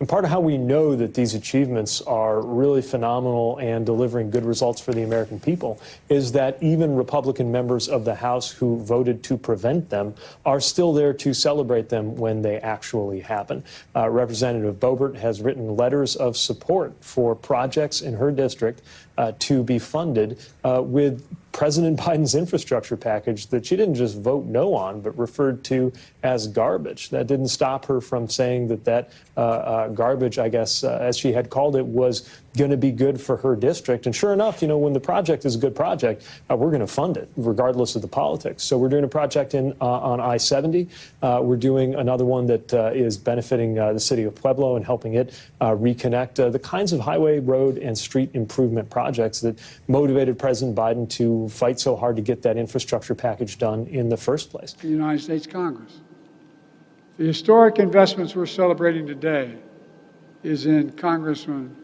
And part of how we know that these achievements are really phenomenal and delivering good results for the American people is that even Republican members of the House who voted to prevent them are still there to celebrate them when they actually happen. Representative Boebert has written letters of support for projects in her district to be funded with President Biden's infrastructure package that she didn't just vote no on, but referred to as garbage. That didn't stop her from saying that garbage, I guess, as she had called it, was going to be good for her district. And sure enough, you know, when the project is a good project, we're going to fund it, regardless of the politics. So we're doing a project on I-70. We're doing another one that is benefiting the city of Pueblo and helping it reconnect the kinds of highway, road, and street improvement projects that motivated President Biden to fight so hard to get that infrastructure package done in the first place. The United States Congress. The historic investments we're celebrating today is in Congressman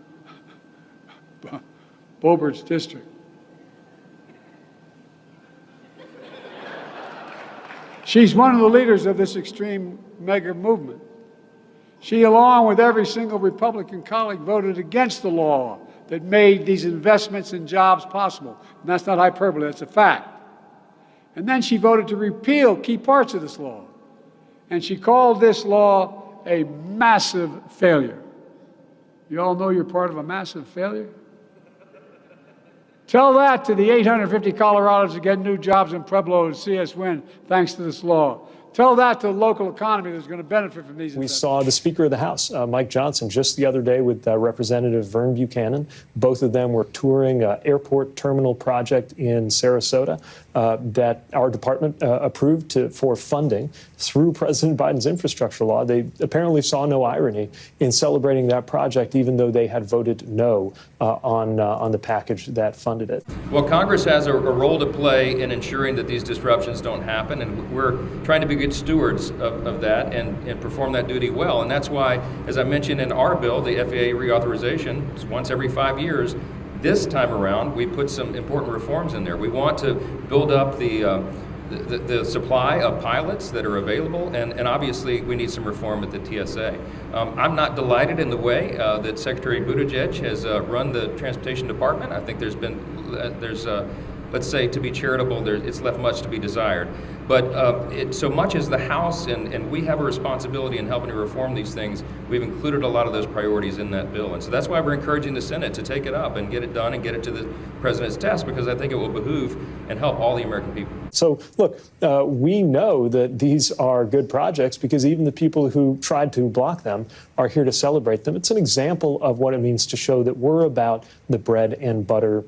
Boebert's district. She's one of the leaders of this extreme mega movement. She, along with every single Republican colleague, voted against the law that made these investments in jobs possible. And that's not hyperbole, that's a fact. And then she voted to repeal key parts of this law. And she called this law a massive failure. You all know you're part of a massive failure? Tell that to the 850 Colorados that get new jobs in Pueblo and see us win thanks to this law. Tell that to the local economy that's going to benefit from these investments. We saw the Speaker of the House, Mike Johnson, just the other day with Representative Vern Buchanan. Both of them were touring an airport terminal project in Sarasota that our department approved for funding through President Biden's infrastructure law. They apparently saw no irony in celebrating that project, even though they had voted no on the package that funded it. Well, Congress has a role to play in ensuring that these disruptions don't happen, and we're trying to be good stewards of that and perform that duty well. And that's why, as I mentioned in our bill, the FAA reauthorization is once every 5 years. This time around, we put some important reforms in there. We want to build up the supply of pilots that are available, and obviously we need some reform at the TSA. I'm not delighted in the way that Secretary Buttigieg has run the Transportation Department. I think there's let's say, to be charitable, it's left much to be desired. But so much as the House and we have a responsibility in helping to reform these things, we've included a lot of those priorities in that bill. And so that's why we're encouraging the Senate to take it up and get it done and get it to the President's desk, because I think it will behoove and help all the American people. So, look, we know that these are good projects because even the people who tried to block them are here to celebrate them. It's an example of what it means to show that we're about the bread and butter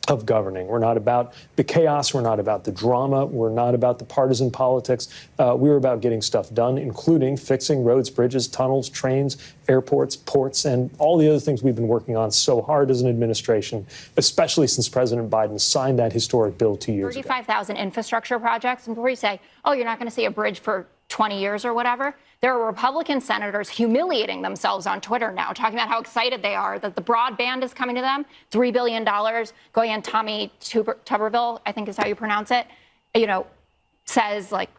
of governing. We're not about the chaos. We're not about the drama. We're not about the partisan politics. We're about getting stuff done, including fixing roads, bridges, tunnels, trains, airports, ports, and all the other things we've been working on so hard as an administration, especially since President Biden signed that historic bill 2 years ago. 35,000 infrastructure projects. And before you say, oh, you're not going to see a bridge for 20 years or whatever, there are Republican senators humiliating themselves on Twitter now, talking about how excited they are that the broadband is coming to them, $3 billion going on. Tommy Tuberville, I think is how you pronounce it, says like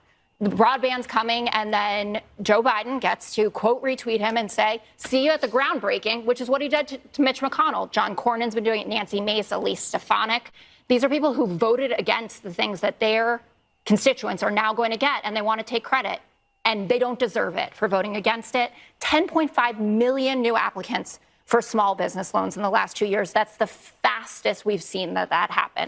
the broadband's coming, and then Joe Biden gets to quote retweet him and say, see you at the groundbreaking, which is what he did to Mitch McConnell. John Cornyn's been doing it, Nancy Mace, Elise Stefanik. These are people who voted against the things that their constituents are now going to get, and they want to take credit. And they don't deserve it for voting against it. 10.5 million new applicants for small business loans in the last 2 years. That's the fastest we've seen that happen.